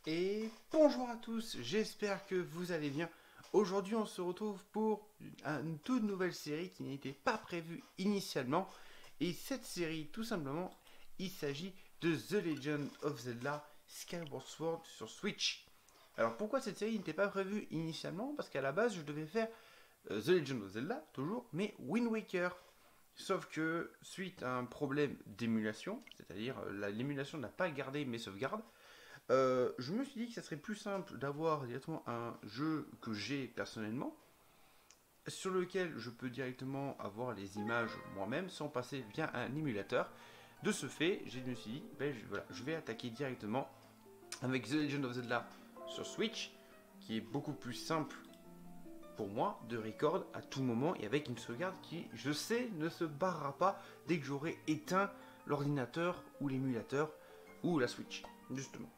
Et bonjour à tous, j'espère que vous allez bien. Aujourd'hui on se retrouve pour une toute nouvelle série qui n'était pas prévue initialement. Et cette série, tout simplement, il s'agit de The Legend of Zelda Skyward Sword sur Switch. Alors pourquoi cette série n'était pas prévue initialement? Parce qu'à la base je devais faire The Legend of Zelda, toujours, mais Wind Waker. Sauf que suite à un problème d'émulation, c'est-à-dire l'émulation n'a pas gardé mes sauvegardes, je me suis dit que ça serait plus simple d'avoir directement un jeu que j'ai personnellement, sur lequel je peux directement avoir les images moi-même sans passer via un émulateur. De ce fait, je me suis dit, voilà, je vais attaquer directement avec The Legend of Zelda sur Switch, qui est beaucoup plus simple pour moi de record à tout moment et avec une sauvegarde qui, je sais, ne se barrera pas dès que j'aurai éteint l'ordinateur ou l'émulateur ou la Switch, justement.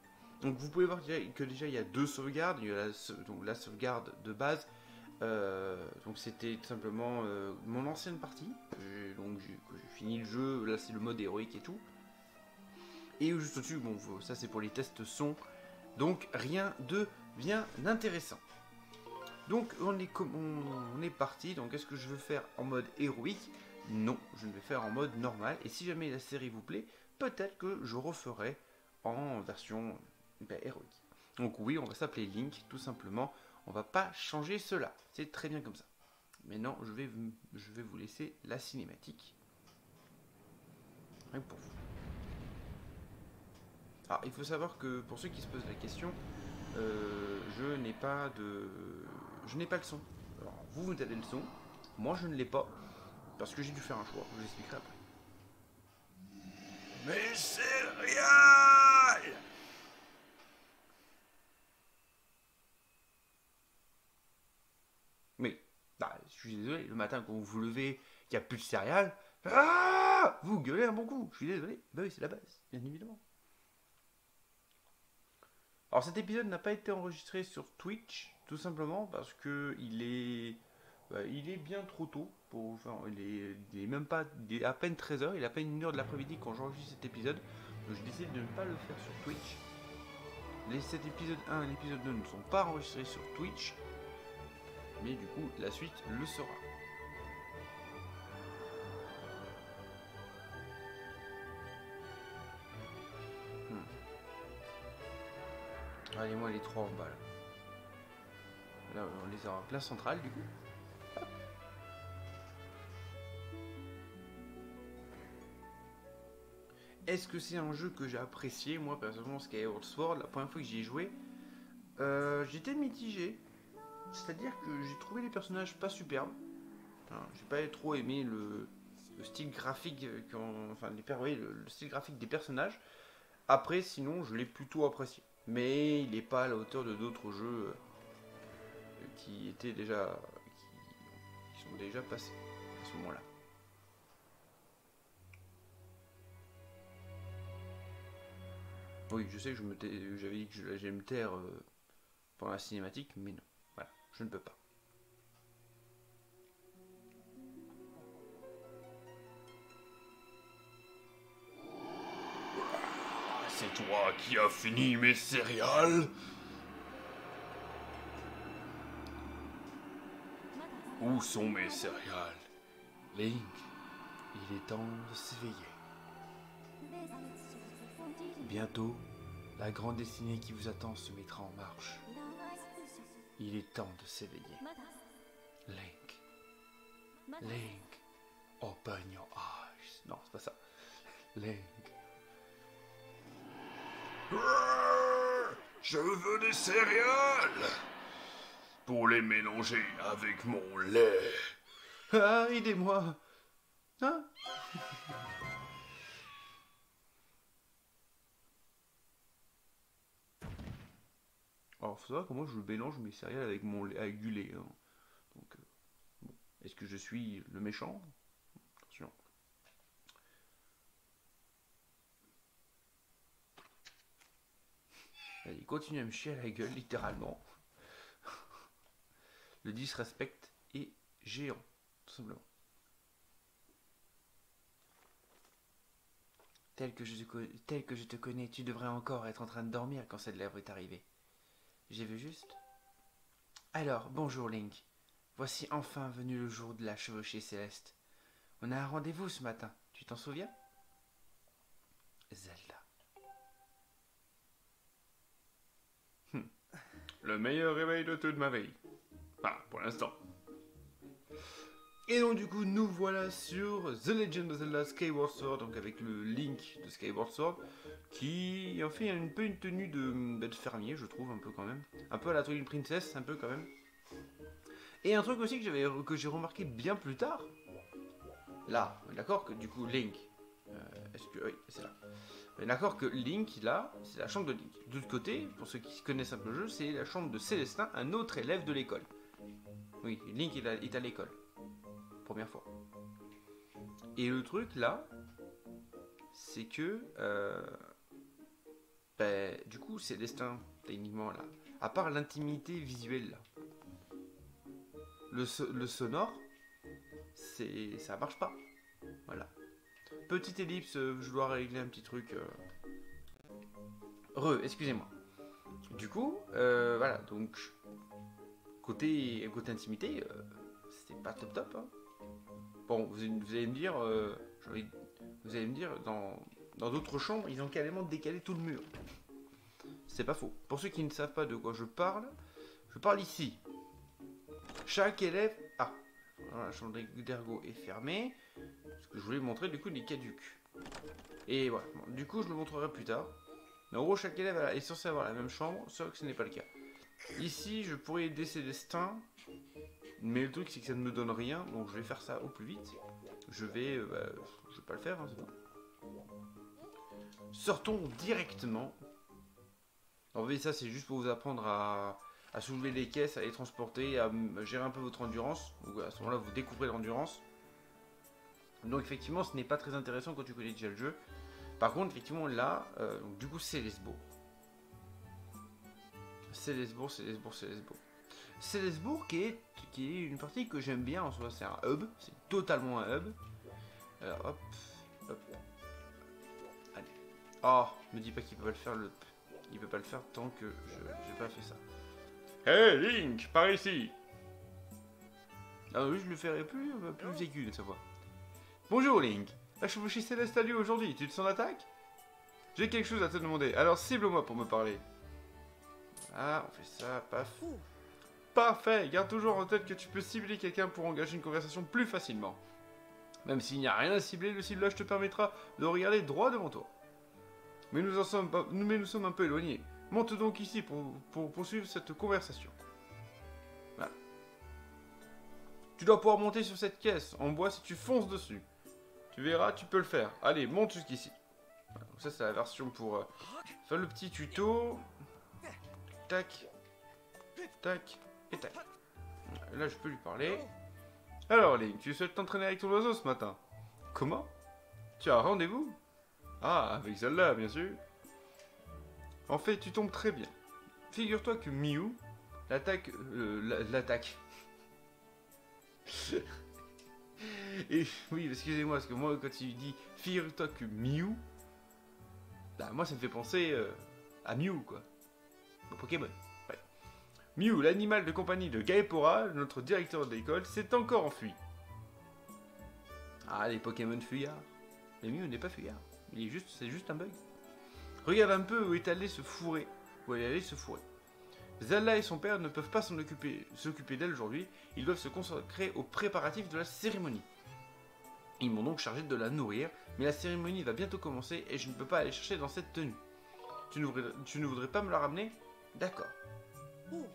Donc vous pouvez voir que déjà il y a deux sauvegardes. Il y a la sauvegarde de base. Donc c'était tout simplement mon ancienne partie. Donc j'ai fini le jeu. Là c'est le mode héroïque et tout. Et juste au-dessus, bon ça c'est pour les tests son. Donc rien de bien intéressant. Donc on est parti. Donc est-ce que je veux faire en mode héroïque? Non, je ne vais faire en mode normal. Et si jamais la série vous plaît, peut-être que je referai en version héroïque. Donc oui, on va s'appeler Link, tout simplement. On va pas changer cela. C'est très bien comme ça. Maintenant, je vais vous laisser la cinématique. Rien que pour vous. Alors, il faut savoir que pour ceux qui se posent la question, je n'ai pas le son. Alors, vous avez le son. Moi, je ne l'ai pas. Parce que j'ai dû faire un choix. Je vous expliquerai après. Mais céréales! Mais, je suis désolé, le matin quand vous vous levez, il n'y a plus de céréales. Ah, vous gueulez un bon coup. Je suis désolé. Bah oui, c'est la base, bien évidemment. Alors cet épisode n'a pas été enregistré sur Twitch, tout simplement parce que il est bien trop tôt. Il est même pas, il est à peine 13h, il est à peine 1h de l'après-midi quand j'enregistre cet épisode. Donc je décide de ne pas le faire sur Twitch. Cet épisode 1 et l'épisode 2 ne sont pas enregistrés sur Twitch. Mais du coup, la suite le sera. Allez, moi les 3 en bas là. Là, on les aura en place centrale du coup. Est-ce que c'est un jeu que j'ai apprécié? Moi personnellement, Skyward Sword, la première fois que j'y ai joué, j'étais mitigé. C'est-à-dire que j'ai trouvé les personnages pas superbes. Enfin, j'ai pas trop aimé le style graphique, le style graphique des personnages. Après, sinon, je l'ai plutôt apprécié. Mais il n'est pas à la hauteur de d'autres jeux qui étaient déjà, qui sont déjà passés à ce moment-là. Oui, je sais que j'avais dit que j'allais me taire pendant la cinématique, mais non. Voilà, je ne peux pas. C'est toi qui as fini mes céréales? Où sont mes céréales? Link, il est temps de s'éveiller. Bientôt, la grande destinée qui vous attend se mettra en marche. Il est temps de s'éveiller. Link, Link, open your eyes. Non, c'est pas ça. Link. Je veux des céréales pour les mélanger avec mon lait. Ah, aidez-moi. Hein? Alors, faut savoir que moi, je mélange mes céréales avec avec du lait. Hein. Donc, bon. Est-ce que je suis le méchant? Attention. Il continue à me chier à la gueule, littéralement. Le disrespect est géant, tout simplement. Tel que je te connais, tu devrais encore être en train de dormir quand cette lèvre est arrivée. J'ai vu juste. Alors, bonjour Link. Voici enfin venu le jour de la chevauchée céleste. On a un rendez-vous ce matin, tu t'en souviens? Zelda. Le meilleur réveil de toute ma vie. Enfin, pour l'instant. Et donc du coup, nous voilà sur The Legend of Zelda Skyward Sword, donc avec le Link de Skyward Sword, qui en fait un peu une tenue de fermier, je trouve, un peu quand même. Un peu à la Twilight Princess, un peu quand même. Et un truc aussi que j'ai remarqué bien plus tard. Là, d'accord, que du coup, Link. Oui, c'est là. D'accord que Link, là, c'est la chambre de Link. De l'autre côté, pour ceux qui connaissent un peu le jeu, c'est la chambre de Célestin, un autre élève de l'école. Oui, Link est à l'école. Première fois. Et le truc, là, c'est que... du coup, Célestin, techniquement, là, à part l'intimité visuelle, là, le sonore, ça marche pas. Voilà. Petite ellipse, je dois régler un petit truc. Excusez-moi. Du coup, voilà, donc côté intimité, c'était pas top top. Hein. Bon, vous allez me dire, dans d'autres chambres, ils ont carrément décalé tout le mur. C'est pas faux. Pour ceux qui ne savent pas de quoi je parle ici. Chaque élève. Ah, voilà, la chambre d'ergot est fermée. Ce que je voulais montrer, du coup, il est caduque. Et voilà. Bon, du coup, je le montrerai plus tard. Mais en gros, chaque élève est censé avoir la même chambre, sauf que ce n'est pas le cas. Ici, je pourrais aider Célestin. Mais le truc, c'est que ça ne me donne rien. Donc, je vais faire ça au plus vite. Je vais pas le faire, hein, c'est bon. Sortons directement. En fait, ça, c'est juste pour vous apprendre à soulever les caisses, à les transporter, à gérer un peu votre endurance. Donc, à ce moment-là, vous découvrez l'endurance. Donc, effectivement, ce n'est pas très intéressant quand tu connais déjà le jeu. Par contre, effectivement, là, donc, du coup, Célesbourg. Célesbourg qui est une partie que j'aime bien en soi. C'est un hub, c'est totalement un hub. Alors, hop. Allez. Oh, me dis pas qu'il peut pas le faire, il peut pas le faire tant que j'ai pas fait ça. Hey Link, par ici. Ah oui, je le ferai plus aigu de sa voix. Bonjour Link, la chevauchée céleste a lieu aujourd'hui, tu te sens d'attaque? J'ai quelque chose à te demander, alors cible-moi pour me parler. Ah, on fait ça, paf. Parfait, garde toujours en tête que tu peux cibler quelqu'un pour engager une conversation plus facilement. Même s'il n'y a rien à cibler, le ciblage te permettra de regarder droit devant toi. Mais nous sommes un peu éloignés. Monte donc ici pour poursuivre cette conversation. Voilà. Tu dois pouvoir monter sur cette caisse en bois si tu fonces dessus. Tu verras, tu peux le faire. Allez, monte jusqu'ici. Voilà, donc ça, c'est la version pour faire le petit tuto. Tac. Tac. Et tac. Là, je peux lui parler. Alors, Link, tu souhaites t'entraîner avec ton oiseau ce matin? Comment? Tu as un rendez-vous? Ah, avec Zelda, bien sûr. En fait, tu tombes très bien. Figure-toi que Mew, l'attaque... Et oui, excusez-moi, parce que moi, quand il dit figure-toi que Mew, bah, moi, ça me fait penser à Mew, quoi. Au Pokémon. Ouais. Mew, l'animal de compagnie de Gaepora, notre directeur d'école, s'est encore enfui. Ah, les Pokémon fuyards. Mais Mew n'est pas fuyard. C'est juste un bug. Regarde un peu où est allé se fourrer. Où elle est allée se fourrer. Zelda et son père ne peuvent pas s'occuper d'elle aujourd'hui. Ils doivent se consacrer aux préparatifs de la cérémonie. Ils m'ont donc chargé de la nourrir, mais la cérémonie va bientôt commencer et je ne peux pas aller chercher dans cette tenue. Tu ne voudrais pas me la ramener? D'accord.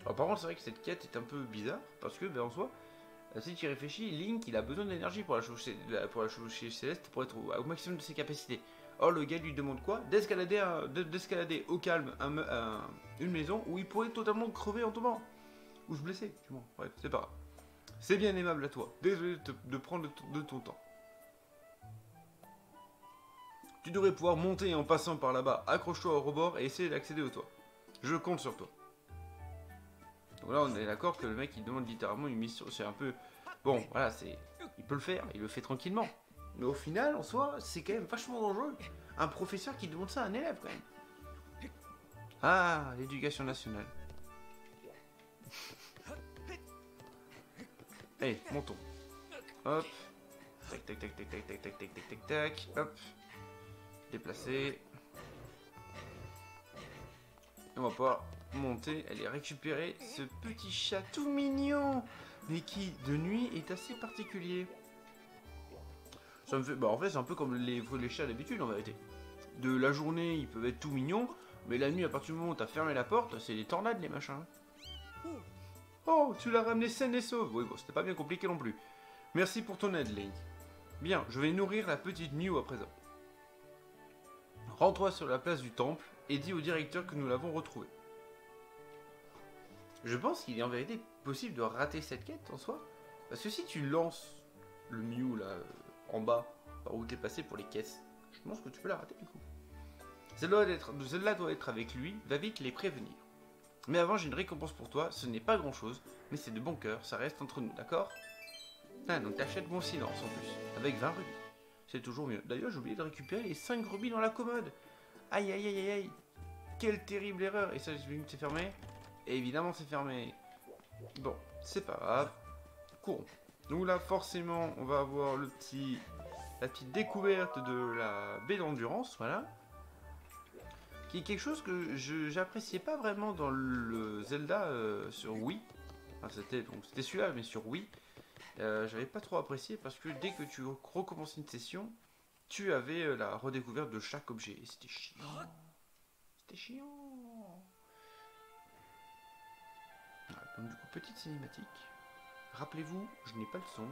Alors, par contre, c'est vrai que cette quête est un peu bizarre, parce que, en soi, si tu y réfléchis, Link, il a besoin d'énergie pour la chevaucher céleste pour être au maximum de ses capacités. Or, le gars lui demande quoi? D'escalader au calme une maison où il pourrait totalement crever en tombant. Ou se blesser, du moins. Bref, c'est pas grave. C'est bien aimable à toi. Désolé de prendre de ton temps. Tu devrais pouvoir monter en passant par là-bas. Accroche-toi au rebord et essayer d'accéder au toit. Je compte sur toi. Donc là, on est d'accord que le mec, il demande littéralement une mission. C'est un peu... Bon, voilà, il peut le faire. Il le fait tranquillement. Mais au final, en soi, c'est quand même vachement dangereux. un professeur qui demande ça à un élève quand même. Ah, l'éducation nationale. Allez, montons. Hop. Tac, tac, tac, tac, tac, tac, tac, tac, tac, tac, tac. Hop. Déplacer. On va pouvoir monter, aller récupérer ce petit chat tout mignon, mais qui, de nuit, est assez particulier. Ça me fait... Bah en fait, c'est un peu comme les chats d'habitude, en vérité. De la journée, ils peuvent être tout mignons, mais la nuit, à partir du moment où t'as fermé la porte, c'est des tornades, les machins. Oh, tu l'as ramené saine et sauve. Oui, bon, c'était pas bien compliqué non plus. Merci pour ton aide, Link. Bien, je vais nourrir la petite Mew à présent. Rends-toi sur la place du temple et dis au directeur que nous l'avons retrouvé. Je pense qu'il est en vérité possible de rater cette quête en soi. Parce que si tu lances le Mew là, en bas, par où t'es passé pour les caisses, je pense que tu peux la rater du coup. Celle-là doit être avec lui, va vite les prévenir. Mais avant, j'ai une récompense pour toi, ce n'est pas grand chose, mais c'est de bon cœur, ça reste entre nous, d'accord? Ah, donc t'achètes mon silence en plus, avec 20 rubis. C'est toujours mieux. D'ailleurs, j'ai oublié de récupérer les 5 rubis dans la commode. Aïe, aïe, aïe, aïe, aïe. Quelle terrible erreur. Et ça, c'est fermé? Et évidemment, c'est fermé. Bon, c'est pas grave. Courons. Donc là, forcément, on va avoir la petite découverte de la baie d'endurance, voilà. Qui est quelque chose que j'appréciais pas vraiment dans le Zelda sur Wii. Enfin, c'était celui-là, mais sur Wii. J'avais pas trop apprécié parce que dès que tu recommences une session, tu avais la redécouverte de chaque objet. Et c'était chiant. C'était chiant. Voilà, donc du coup, petite cinématique. Rappelez-vous, je n'ai pas le son,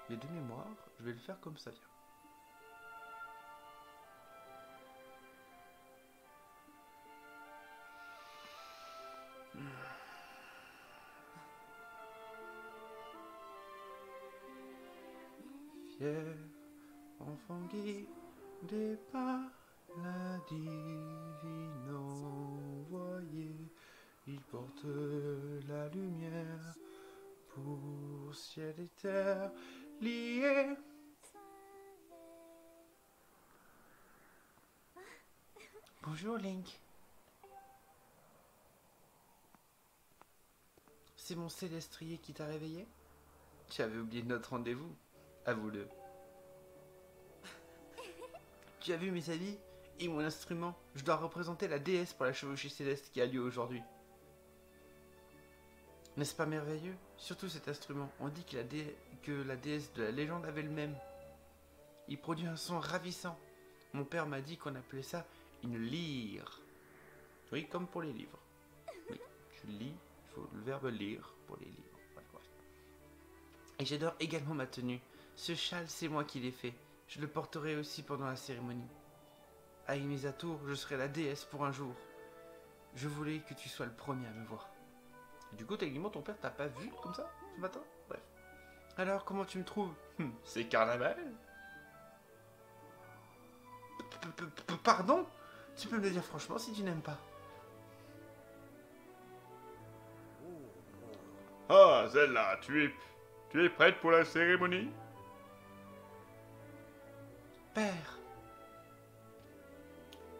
mais de mémoire, je vais le faire comme ça vient. Fier, enfant guidé par la divine envoyée, il porte la lumière pour ciel et terre liés. Bonjour Link. C'est mon célestrier qui t'a réveillé? Tu avais oublié notre rendez-vous. Avoue-le. Tu as vu mes habits et mon instrument? Je dois représenter la déesse pour la chevauchée céleste qui a lieu aujourd'hui. N'est-ce pas merveilleux? Surtout cet instrument. On dit que la déesse de la légende avait le même. Il produit un son ravissant. Mon père m'a dit qu'on appelait ça une lyre. Oui, comme pour les livres. Oui, je lis, il faut le verbe lire pour les livres. Ouais. Et j'adore également ma tenue. Ce châle, c'est moi qui l'ai fait. Je le porterai aussi pendant la cérémonie. À Imizatour, je serai la déesse pour un jour. Je voulais que tu sois le premier à me voir. Et du coup, techniquement, ton père t'a pas vu comme ça, ce matin? Bref. Alors, comment tu me trouves? C'est carnaval? Pardon? Tu peux me le dire franchement si tu n'aimes pas. Ah, Zelda, tu es prête pour la cérémonie? Père.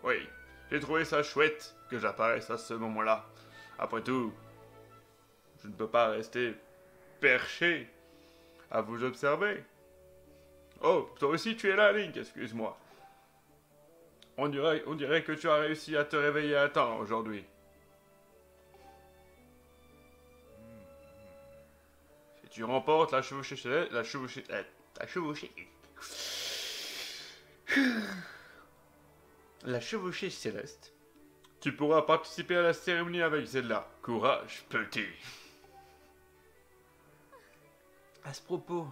Oui, j'ai trouvé ça chouette que j'apparaisse à ce moment-là. Après tout, je ne peux pas rester perché à vous observer. Oh, toi aussi tu es là, Link, excuse-moi. On dirait que tu as réussi à te réveiller à temps aujourd'hui. Si tu remportes la chevauchée céleste, la chevauchée... La chevauchée céleste. Tu pourras participer à la cérémonie avec Zelda. Courage, petit. À ce propos,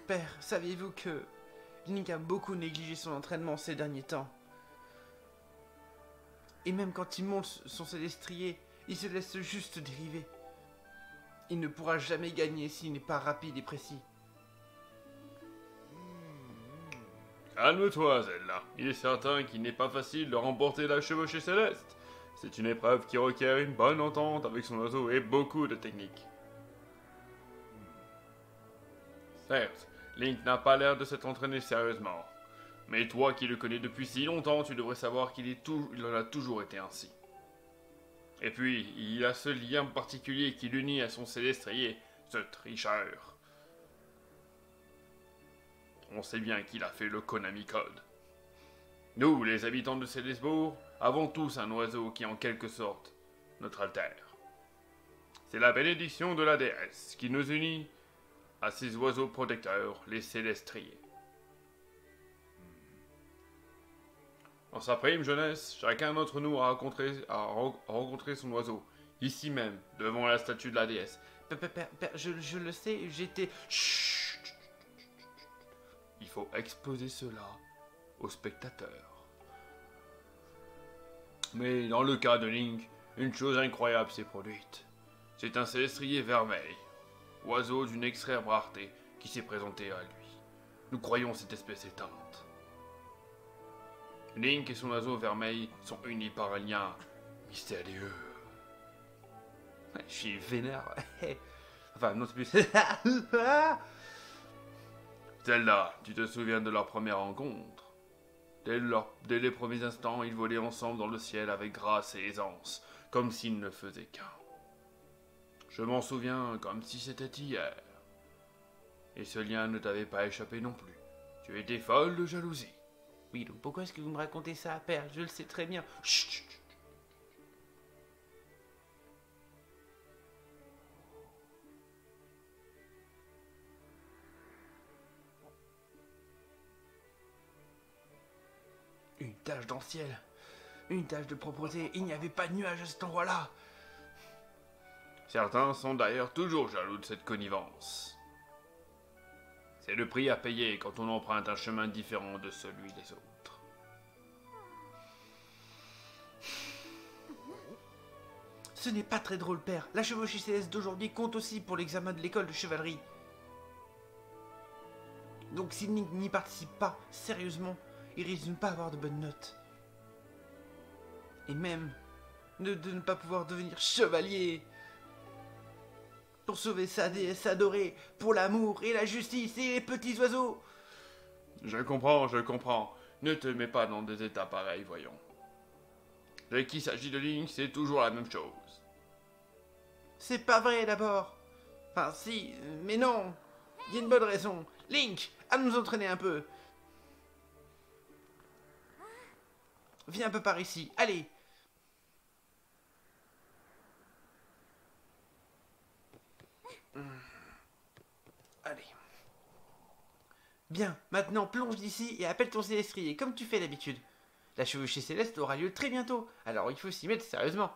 Père, saviez-vous que Link a beaucoup négligé son entraînement ces derniers temps? Et même quand il monte son célestrier, il se laisse juste dériver. Il ne pourra jamais gagner s'il n'est pas rapide et précis. Calme-toi, Zelda. Il est certain qu'il n'est pas facile de remporter la chevauchée céleste. C'est une épreuve qui requiert une bonne entente avec son oiseau et beaucoup de technique. Certes, Link n'a pas l'air de s'être entraîné sérieusement. Mais toi qui le connais depuis si longtemps, tu devrais savoir il en a toujours été ainsi. Et puis, il a ce lien particulier qui l'unit à son célestrier, ce tricheur. On sait bien qu'il a fait le Konami Code. Nous, les habitants de Célesbourg, avons tous un oiseau qui est en quelque sorte notre alter. C'est la bénédiction de la déesse qui nous unit à ces oiseaux protecteurs, les célestriers. En sa prime jeunesse, chacun d'entre nous a rencontré son oiseau, ici même, devant la statue de la déesse. Père, je le sais, j'étais... Chut. Il faut exposer cela aux spectateurs. Mais dans le cas de Link, une chose incroyable s'est produite. C'est un célestrier vermeil, oiseau d'une extrême rareté, qui s'est présenté à lui. Nous croyons cette espèce éteinte. Link et son oiseau vermeil sont unis par un lien mystérieux. Je suis vénère. Enfin, non, c'est plus... Zelda, tu te souviens de leur première rencontre? Dès les premiers instants, ils volaient ensemble dans le ciel avec grâce et aisance, comme s'ils ne faisaient qu'un. Je m'en souviens comme si c'était hier. Et ce lien ne t'avait pas échappé non plus. Tu étais folle de jalousie. Oui, donc pourquoi est-ce que vous me racontez ça, père? Je le sais très bien. Chut. Une tache dans le ciel. Une tache de propreté. Il n'y avait pas de nuage à cet endroit-là. Certains sont d'ailleurs toujours jaloux de cette connivence. C'est le prix à payer quand on emprunte un chemin différent de celui des autres. Ce n'est pas très drôle, père. La chevauchée céleste d'aujourd'hui compte aussi pour l'examen de l'école de chevalerie. Donc s'il n'y participe pas, sérieusement, il risque de ne pas avoir de bonnes notes. Et même de ne pas pouvoir devenir chevalier. Pour sauver sa déesse adorée, pour l'amour et la justice et les petits oiseaux. Je comprends. Ne te mets pas dans des états pareils, voyons. Dès qu'il s'agit de Link, c'est toujours la même chose. C'est pas vrai d'abord. Enfin si, mais non. Il y a une bonne raison. Link, à nous entraîner un peu. Viens un peu par ici, allez. Allez. Bien, maintenant plonge d'ici et appelle ton célestrier, comme tu fais d'habitude. La chevauchée céleste aura lieu très bientôt, alors il faut s'y mettre sérieusement.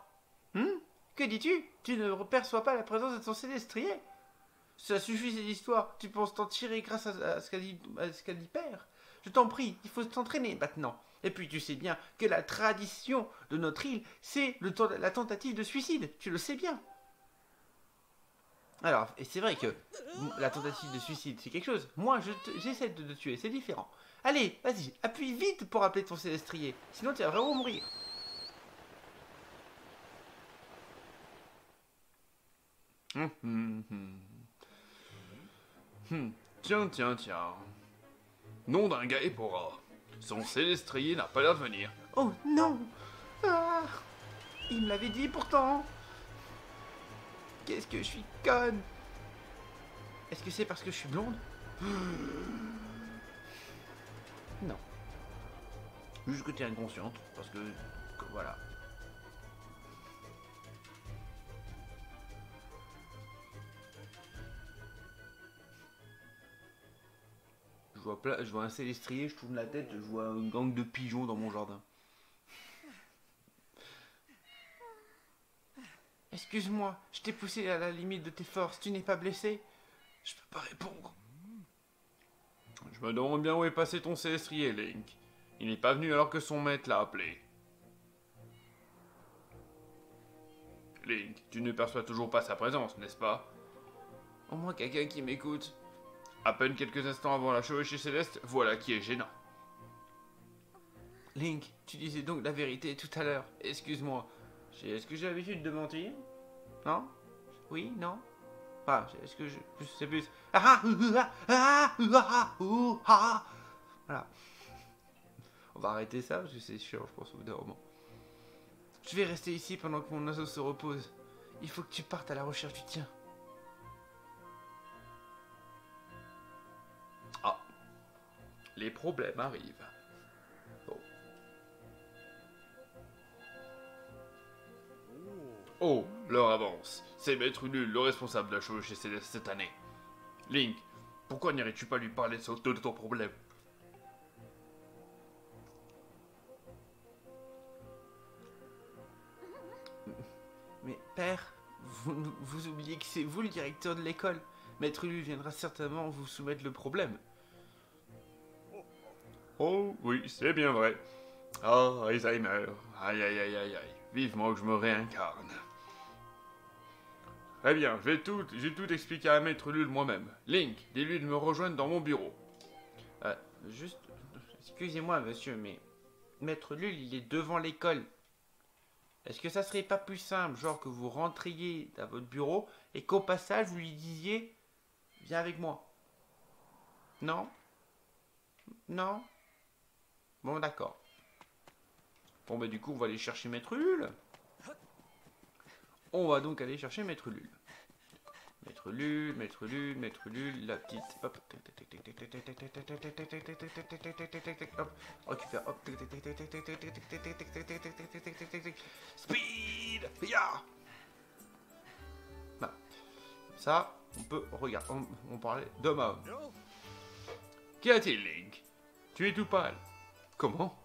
Que dis-tu? Tu ne perçois pas la présence de ton célestrier? Ça suffit ces histoires, tu penses t'en tirer grâce à ce qu'a dit père? Je t'en prie, il faut s'entraîner maintenant. Et puis tu sais bien que la tradition de notre île, c'est la tentative de suicide, tu le sais bien. Alors, et c'est vrai que la tentative de suicide, c'est quelque chose. Moi, j'essaie de te tuer, c'est différent. Allez, vas-y, appuie vite pour appeler ton célestrier, sinon tu vas vraiment mourir. Tiens. Nom d'un gars épora. Son célestrier n'a pas l'air de venir. Oh non! Ah, il me l'avait dit pourtant. Qu'est-ce que je suis conne! Est-ce que c'est parce que je suis blonde? Non. Juste que t'es inconsciente, parce que voilà. Je vois un célestrier, je tourne la tête, je vois une gang de pigeons dans mon jardin. Excuse-moi, je t'ai poussé à la limite de tes forces, tu n'es pas blessé? Je peux pas répondre. Je me demande bien où est passé ton célestrier, Link. Il n'est pas venu alors que son maître l'a appelé. Link, tu ne perçois toujours pas sa présence, n'est-ce pas? Au moins quelqu'un qui m'écoute. À peine quelques instants avant la chevauchée céleste, voilà qui est gênant. Link, tu disais donc la vérité tout à l'heure. Excuse-moi. Est-ce que j'ai l'habitude de mentir? Non? Oui? Non? Ah, est-ce que je sais plus... Voilà. On va arrêter ça parce que c'est chiant, je pense, au bout d'un moment. Je vais rester ici pendant que mon oiseau se repose. Il faut que tu partes à la recherche du tien. Ah, les problèmes arrivent. Bon. Oh, l'heure avance. C'est Maître Nul, le responsable de la chevauchée céleste cette année. Link, pourquoi n'irais-tu pas lui parler de ton problème? Mais père, vous oubliez que c'est vous le directeur de l'école. Maître Lulu viendra certainement vous soumettre le problème. Oh, oui, c'est bien vrai. Ah, Alzheimer. Aïe, aïe, aïe, aïe, aïe. Vivement que je me réincarne. Très bien, j'ai tout expliqué à Maître Lul moi-même. Link, dis-lui de me rejoindre dans mon bureau. Juste, excusez-moi monsieur, mais Maître Lul, il est devant l'école. Est-ce que ça serait pas plus simple, genre que vous rentriez dans votre bureau et qu'au passage vous lui disiez « Viens avec moi ». Non? Non? Bon, d'accord. Bon, bah du coup, on va aller chercher Maître Lul. On va donc aller chercher Maître Lul. Maître Lul, Maître Lul, Maître Lul, la petite... Hop. Hop. Récupère. Hop. Speed. Ya. Bah. Ça, on peut... Regarde, on parlait d'homme à homme. Qu'y a-t-il, Link? Tu es tout pâle. Comment?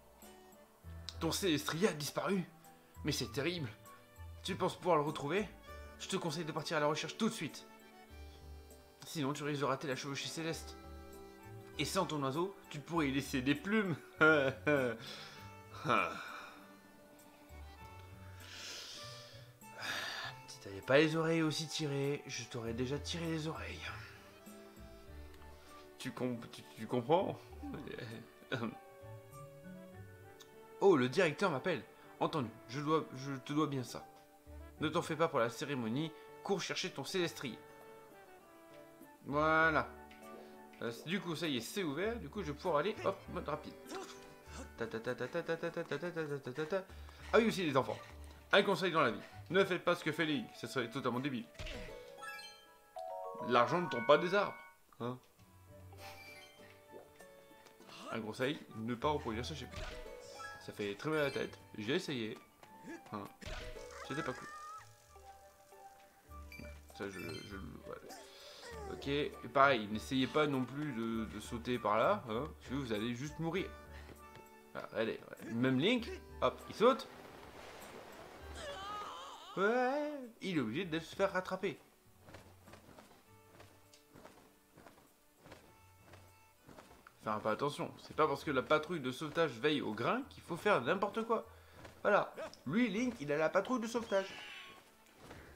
Ton Célestria a disparu. Mais c'est terrible. Tu penses pouvoir le retrouver? Je te conseille de partir à la recherche tout de suite. Sinon, tu risques de rater la chevauchée céleste. Et sans ton oiseau, tu pourrais y laisser des plumes. Si t'avais pas les oreilles aussi tirées, je t'aurais déjà tiré les oreilles. Tu comprends? Oh, le directeur m'appelle. Entendu, je te dois bien ça. Ne t'en fais pas pour la cérémonie, cours chercher ton Célestrie. Voilà. Du coup, ça y est, c'est ouvert. Du coup, je vais pouvoir aller, hop, mode rapide. Ah oui, aussi les enfants. Un conseil dans la vie. Ne faites pas ce que fait Link, ce serait totalement débile. L'argent ne tombe pas des arbres. Hein? Un conseil, ne pas reproduire ça chez lui. Ça fait très mal à la tête. J'ai essayé. Hein. C'était pas cool. Ça, voilà. Ok, et pareil, n'essayez pas non plus de sauter par là, hein, parce que vous allez juste mourir. Voilà, allez, même Link, hop, il saute. Ouais, il est obligé de se faire rattraper. Faire un peu attention, c'est pas parce que la patrouille de sauvetage veille au grain qu'il faut faire n'importe quoi. Voilà, lui, Link, il a la patrouille de sauvetage.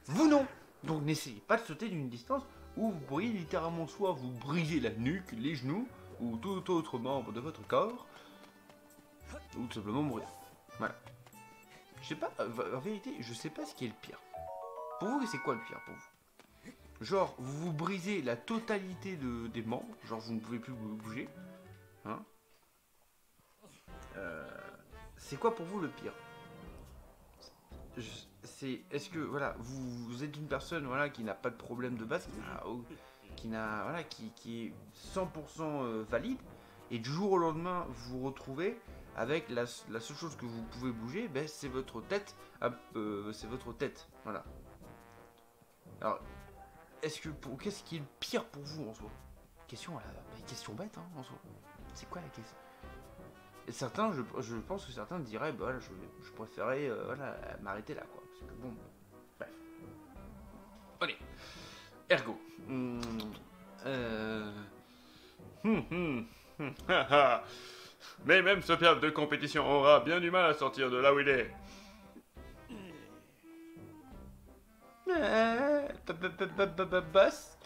Vous non. Donc n'essayez pas de sauter d'une distance où vous pourriez littéralement soit vous briser la nuque, les genoux, ou tout autre membre de votre corps, ou tout simplement mourir. Voilà. Je sais pas, en vérité, je sais pas ce qui est le pire. Pour vous, c'est quoi le pire pour vous? Genre, vous vous brisez la totalité des membres, genre vous ne pouvez plus bouger. Hein? C'est quoi pour vous le pire? Est-ce que voilà, vous êtes une personne voilà qui n'a pas de problème de base, qui est 100% valide, et du jour au lendemain vous vous retrouvez avec la seule chose que vous pouvez bouger, ben, c'est votre tête, voilà. Alors, qu'est-ce qui est le pire pour vous en soi? Question bête hein, en soi. C'est quoi la question? Et certains, je pense que certains diraient, bah voilà, je préférais voilà, m'arrêter là, quoi. Parce que bon, bref. Allez, ergo. Mais même ce père de compétition aura bien du mal à sortir de là où il est. Boss.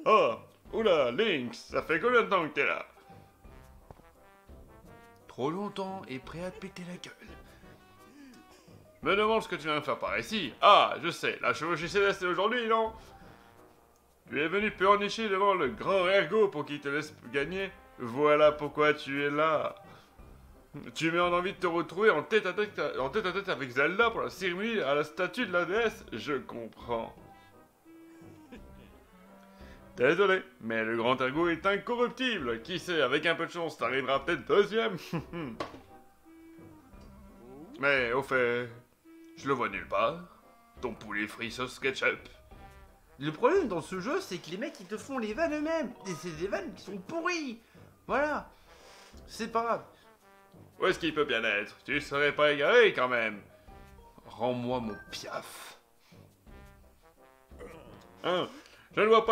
Oh, oula, Lynx, ça fait combien de temps que t'es là? Trop longtemps et prêt à te péter la gueule. Me demande ce que tu viens de faire par ici. Ah, je sais, la chevauchée céleste est aujourd'hui, non? Tu es venu pleurnicher devant le grand ergot pour qu'il te laisse gagner. Voilà pourquoi tu es là. Tu m'as envie de te retrouver en tête à tête avec Zelda pour la cérémonie à la statue de la déesse? Je comprends. Désolé, mais le grand Ergo est incorruptible. Qui sait, avec un peu de chance, t'arriveras peut-être deuxième. Mais au fait, je le vois nulle part. Ton poulet frit sauce ketchup. Le problème dans ce jeu, c'est que les mecs, ils te font les vannes eux-mêmes. Et c'est des vannes qui sont pourries. Voilà. C'est pas grave. Où est-ce qu'il peut bien être? Tu serais pas égaré quand même. Rends-moi mon piaf. Hein? Je ne vois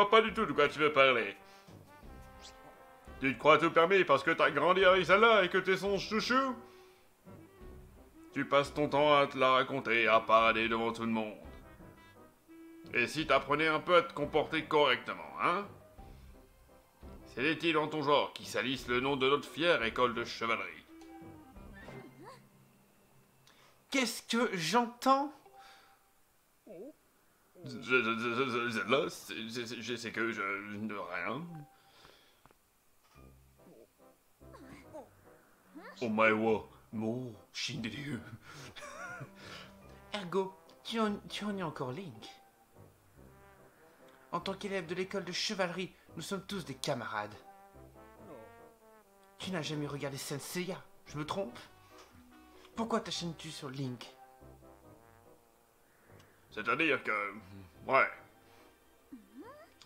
pas du tout de quoi tu veux parler. Tu te crois tout permis parce que t'as grandi avec celle-là et que t'es son chouchou? Tu passes ton temps à te la raconter, à parader devant tout le monde. Et si t'apprenais un peu à te comporter correctement, hein? C'est des types dans ton genre qui salissent le nom de notre fière école de chevalerie. Qu'est-ce que j'entends? Là, c'est que je... rien. Omaewa, mo, shinderu. Ergo, tu en es encore Link. En tant qu'élève de l'école de chevalerie, nous sommes tous des camarades. Tu n'as jamais regardé Senseiya, je me trompe? Pourquoi t'achètes-tu sur Link? C'est-à-dire que... ouais.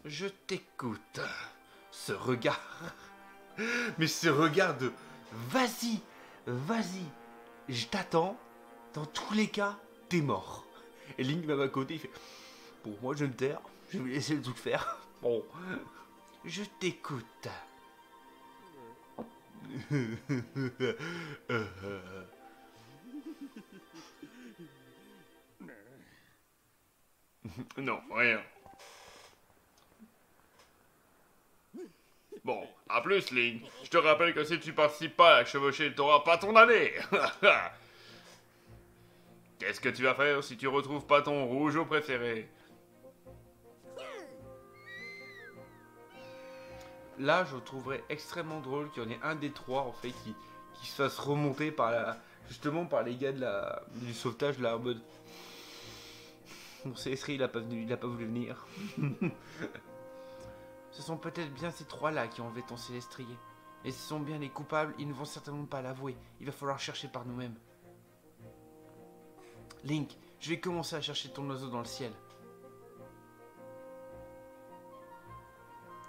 Je t'écoute. Ce regard. Mais ce regard de... Vas-y, vas-y. Je t'attends. Dans tous les cas, t'es mort. Et Link, même à côté, il fait... Pour moi, je me taire. Je vais lui laisser le truc faire. Bon. Je t'écoute. Non, rien. Bon, à plus, Link. Je te rappelle que si tu participes pas à la chevauchée, t'auras pas ton année. Qu'est-ce que tu vas faire si tu retrouves pas ton rougeau préféré? Là, je trouverais extrêmement drôle qu'il y en ait un des trois, en fait, qui se fasse remonter par justement par les gars du sauvetage, là, en mode... Mon Célestri, il a pas voulu venir. Ce sont peut-être bien ces trois-là qui ont enlevé ton Célestrier. Et ce sont bien les coupables, ils ne vont certainement pas l'avouer. Il va falloir chercher par nous-mêmes. Link, je vais commencer à chercher ton oiseau dans le ciel.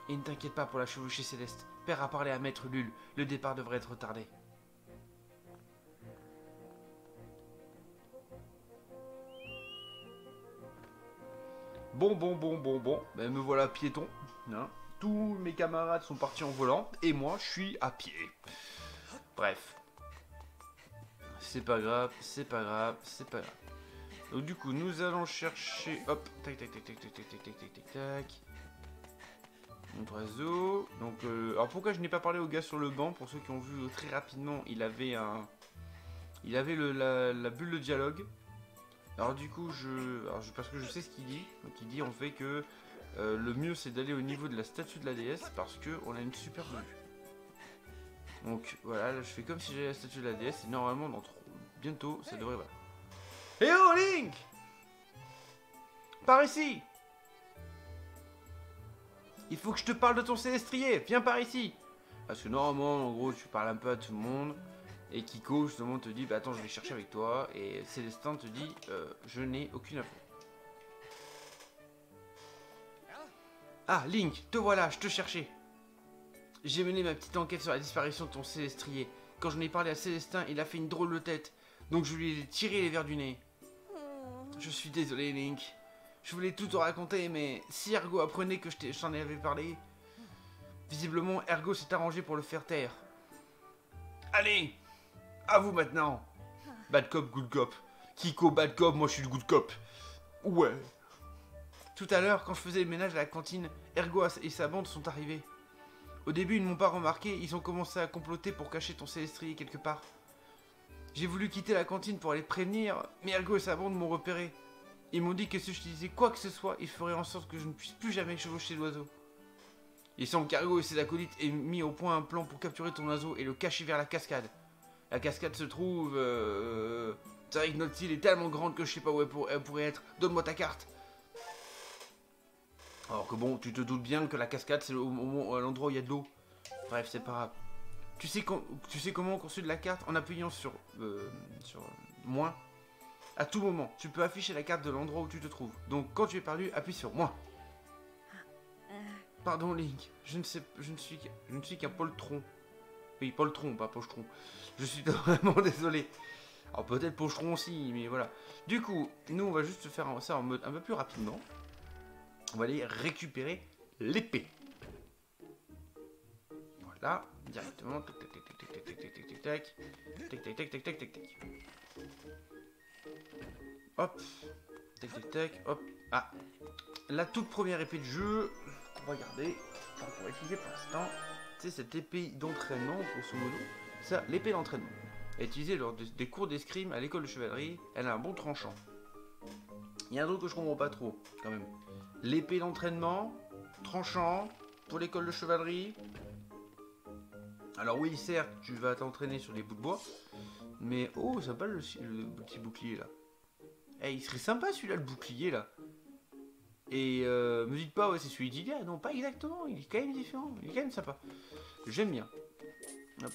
Et ne t'inquiète pas pour la chevauchée céleste. Père a parlé à Maître Lul. Le départ devrait être retardé. Bon. Ben me voilà piéton. Hein. Tous mes camarades sont partis en volant. Et moi, je suis à pied. Bref. C'est pas grave. Donc du coup, nous allons chercher... Hop. Tac. Notre oiseau. Donc, alors pourquoi je n'ai pas parlé au gars sur le banc? Pour ceux qui ont vu très rapidement, il avait la bulle de dialogue. Alors du coup, parce que je sais ce qu'il dit. Donc il dit en fait que le mieux c'est d'aller au niveau de la statue de la déesse parce que on a une super vue. Donc voilà, là je fais comme si j'avais la statue de la déesse et normalement bientôt ça devrait... Voilà. Hé oh Link! Par ici! Il faut que je te parle de ton Célestrier, viens par ici! Parce que normalement, en gros, tu parles un peu à tout le monde. Et Kiko, justement, te dit, bah attends, je vais chercher avec toi. Et Célestin te dit, je n'ai aucune info. Ah, Link, te voilà, je te cherchais. J'ai mené ma petite enquête sur la disparition de ton Célestrier. Quand j'en ai parlé à Célestin, il a fait une drôle de tête. Donc je lui ai tiré les verres du nez. Je suis désolé, Link. Je voulais tout te raconter, mais si Ergo apprenait que je t'en avais parlé... Visiblement, Ergo s'est arrangé pour le faire taire. Allez! À vous maintenant. Bad cop, good cop. Kiko, bad cop, moi je suis le good cop. Ouais. Tout à l'heure, quand je faisais le ménage à la cantine, Ergo et sa bande sont arrivés. Au début, ils ne m'ont pas remarqué, ils ont commencé à comploter pour cacher ton Célestrier quelque part. J'ai voulu quitter la cantine pour aller te prévenir, mais Ergo et sa bande m'ont repéré. Ils m'ont dit que si je disais quoi que ce soit, ils feraient en sorte que je ne puisse plus jamais chevaucher l'oiseau. Il semble qu'Ergo et ses acolytes aient mis au point un plan pour capturer ton oiseau et le cacher vers la cascade. La cascade se trouve... C'est vrai que notre île est tellement grande que je sais pas où elle pourrait être. Donne-moi ta carte. Alors que bon, tu te doutes bien que la cascade, c'est à l'endroit où il y a de l'eau. Bref, c'est pas grave. Tu sais comment on consulte la carte en appuyant sur moins. À tout moment, tu peux afficher la carte de l'endroit où tu te trouves. Donc, quand tu es perdu, appuie sur moins. Pardon, Link. Je ne suis qu'un poltron. Oui, poltron, pas pochetron. Je suis vraiment désolé. Alors peut-être pochetron aussi, mais voilà. Du coup, nous on va juste faire ça en mode un peu plus rapidement. On va aller récupérer l'épée. Voilà, directement. Tac tac tac tac tac tac tac tac tac tac tac tac tac tac tac. Hop, tac tac tac, hop. Ah, la toute première épée de jeu qu'on va garder, qu'on va utiliser pour l'instant, c'est cette épée d'entraînement, grosso modo. Ça, l'épée d'entraînement. Utilisée lors des cours d'escrime à l'école de chevalerie, elle a un bon tranchant. Il y a un truc que je comprends pas trop, quand même. L'épée d'entraînement, tranchant, pour l'école de chevalerie. Alors oui, certes, tu vas t'entraîner sur des bouts de bois, mais oh, sympa le petit bouclier là. Eh, il serait sympa celui-là, le bouclier là. Et me dites pas, ouais, c'est celui d'il y a. Non, pas exactement, il est quand même différent, il est quand même sympa. J'aime bien. Hop,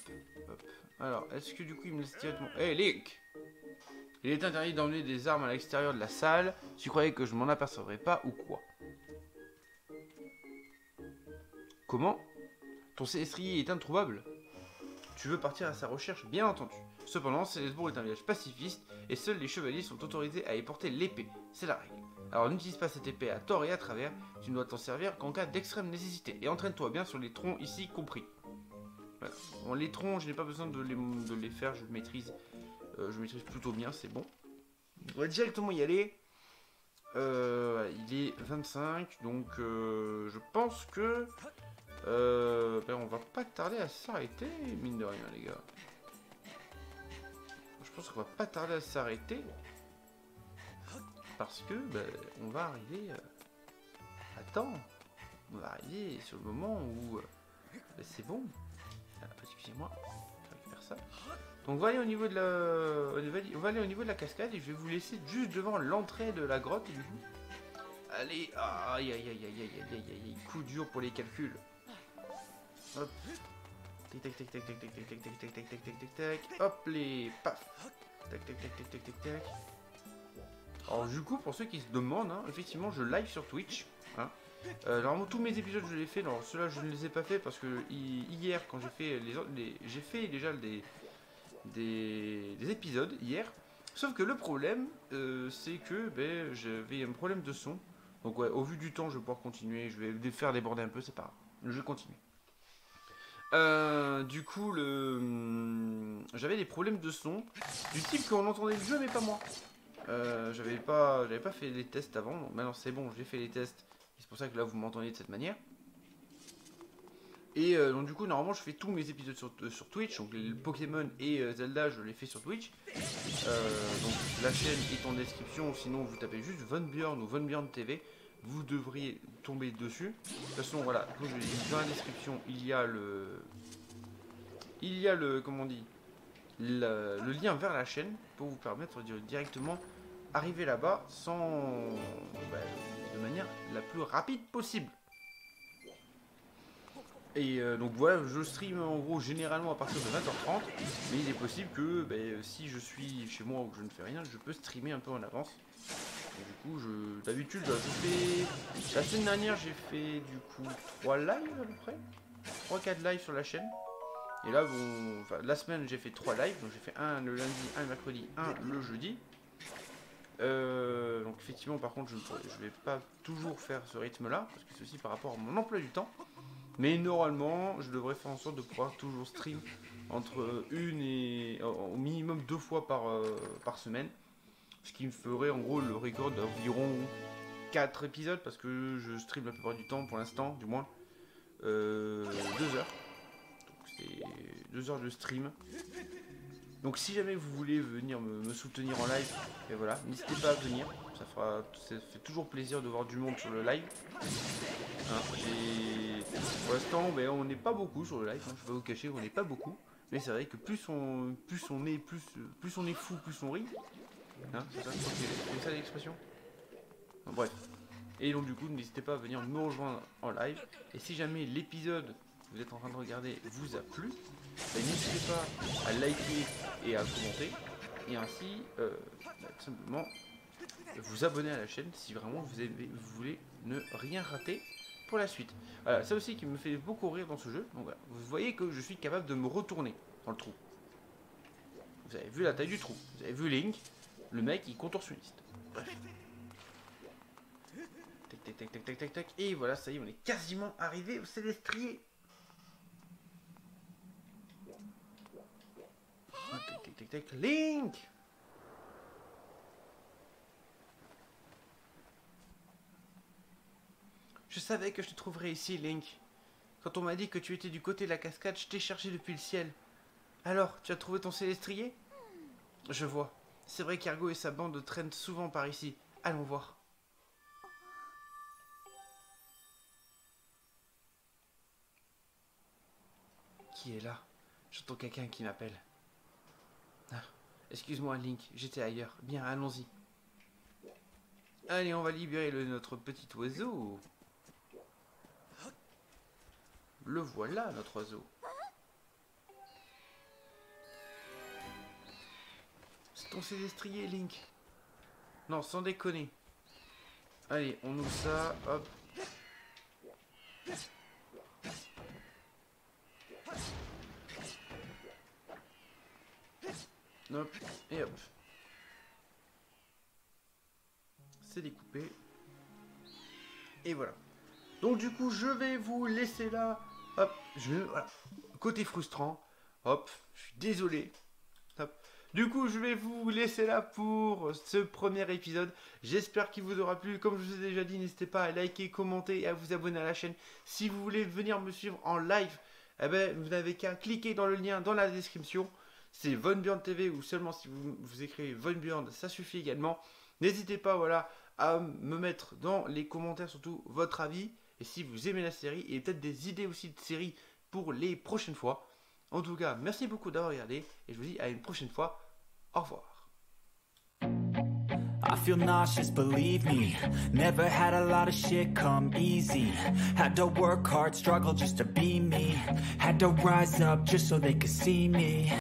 hop. Alors, est-ce que du coup il me laisse directement... Hey Link! Il est interdit d'emmener des armes à l'extérieur de la salle. Tu croyais que je m'en apercevrais pas ou quoi? Comment? Ton estrier est introuvable? Tu veux partir à sa recherche, bien entendu. Cependant, Célesbourg est un village pacifiste et seuls les chevaliers sont autorisés à y porter l'épée. C'est la règle. Alors n'utilise pas cette épée à tort et à travers. Tu ne dois t'en servir qu'en cas d'extrême nécessité. Et entraîne-toi bien sur les troncs ici compris. Voilà. Bon, les troncs, je n'ai pas besoin de les faire, je maîtrise plutôt bien, c'est bon. On va directement y aller. Voilà, il est 25, donc je pense que on va pas tarder à s'arrêter, mine de rien, les gars. Je pense qu'on va pas tarder à s'arrêter parce que on va arriver à temps. On va arriver sur le moment où c'est bon. Excusez-moi, je récupère ça. Donc on va aller au niveau de la cascade et je vais vous laisser juste devant l'entrée de la grotte du coup. Allez, aïe aïe aïe aïe aïe aïe aïe, coup dur pour les calculs. Hop. Tac tac tac tac tac tac tac tac tac tac tac tac tac tac. Hop les paf. Tac tac tac tac tac tac tac. Alors du coup pour ceux qui se demandent, hein, effectivement je live sur Twitch. Hein. Normalement tous mes épisodes je les fais, alors ceux-là je ne les ai pas fait parce que hier quand j'ai fait j'ai fait déjà des épisodes hier. Sauf que le problème c'est que j'avais un problème de son. Donc ouais, au vu du temps je vais pouvoir continuer, je vais les faire déborder un peu, c'est pas grave. Je vais continuer. Du coup j'avais des problèmes de son du type qu'on entendait le jeu mais pas moi. J'avais pas fait les tests avant, donc maintenant c'est bon, j'ai fait les tests. C'est pour ça que là vous m'entendez de cette manière. Et donc du coup normalement je fais tous mes épisodes sur Twitch. Donc les Pokémon et Zelda je les fais sur Twitch. Donc la chaîne est en description. Sinon vous tapez juste Von Björn ou Von Björn TV. Vous devriez tomber dessus. De toute façon voilà, comme je l'ai dit, dans la description il y a le comment on dit, le lien vers la chaîne pour vous permettre de directement arriver là-bas sans de manière la plus rapide possible. Et donc voilà, je stream en gros généralement à partir de 20h30, mais il est possible que si je suis chez moi ou que je ne fais rien, je peux streamer un peu en avance. Et du coup, d'habitude, la semaine dernière, j'ai fait du coup 3 lives à peu près, 3-4 lives sur la chaîne. Et là, la semaine, j'ai fait 3 lives, donc j'ai fait un le lundi, un le mercredi, un le jeudi. Donc effectivement, par contre, je vais pas toujours faire ce rythme-là, parce que c'est aussi par rapport à mon emploi du temps. Mais normalement, je devrais faire en sorte de pouvoir toujours stream entre une et au minimum 2 fois par semaine. Ce qui me ferait en gros le record d'environ 4 épisodes, parce que je stream la plupart du temps, pour l'instant, du moins, 2 heures. Donc c'est 2 heures de stream. Donc si jamais vous voulez venir me soutenir en live, et voilà, n'hésitez pas à venir. Ça fait toujours plaisir de voir du monde sur le live. Hein, pour l'instant, on n'est pas beaucoup sur le live, hein, je vais pas vous cacher, on n'est pas beaucoup. Mais c'est vrai que plus on est fou, plus on rit. Hein, c'est ça, c'est ça l'expression. Bon, bref. Et donc du coup, n'hésitez pas à venir me rejoindre en live. Et si jamais l'épisode que vous êtes en train de regarder vous a plu, n'hésitez pas à liker et à commenter. Et ainsi, tout simplement, vous abonner à la chaîne si vraiment vous voulez ne rien rater pour la suite. Voilà, ça aussi qui me fait beaucoup rire dans ce jeu. Donc voilà, vous voyez que je suis capable de me retourner dans le trou. Vous avez vu la taille du trou. Vous avez vu Link, le mec il contorsionniste. Bref. Tac tac tac tac tac tac tac. Et voilà, ça y est, on est quasiment arrivé au Célestrier. Tac tac tac tac. Link! Je savais que je te trouverais ici, Link. Quand on m'a dit que tu étais du côté de la cascade, je t'ai cherché depuis le ciel. Alors, tu as trouvé ton Célestrier? Je vois. C'est vrai qu'Ergo et sa bande traînent souvent par ici. Allons voir. Qui est là? J'entends quelqu'un qui m'appelle. Ah, excuse-moi, Link, j'étais ailleurs. Bien, allons-y. Allez, on va libérer notre petit oiseau. Le voilà, notre oiseau. C'est ton Célestrier, Link. Non, sans déconner. Allez, on ouvre ça, hop. Hop, et hop. C'est découpé. Et voilà. Donc du coup, je vais vous laisser là. Hop, voilà. Côté frustrant. Hop, je suis désolé. Hop. Du coup, je vais vous laisser là pour ce premier épisode. J'espère qu'il vous aura plu. Comme je vous ai déjà dit, n'hésitez pas à liker, commenter et à vous abonner à la chaîne. Si vous voulez venir me suivre en live, eh ben, vous n'avez qu'à cliquer dans le lien dans la description. C'est Von Burn TV ou seulement si vous écrivez Von Burn, ça suffit également. N'hésitez pas, voilà, à me mettre dans les commentaires surtout votre avis. Et si vous aimez la série et peut-être des idées aussi de séries pour les prochaines fois. En tout cas, merci beaucoup d'avoir regardé et je vous dis à une prochaine fois. Au revoir. I feel nauseous, believe me. Never had a lot of shit come easy. Had to work hard, struggle just to be me. Had to rise up just so they could see me.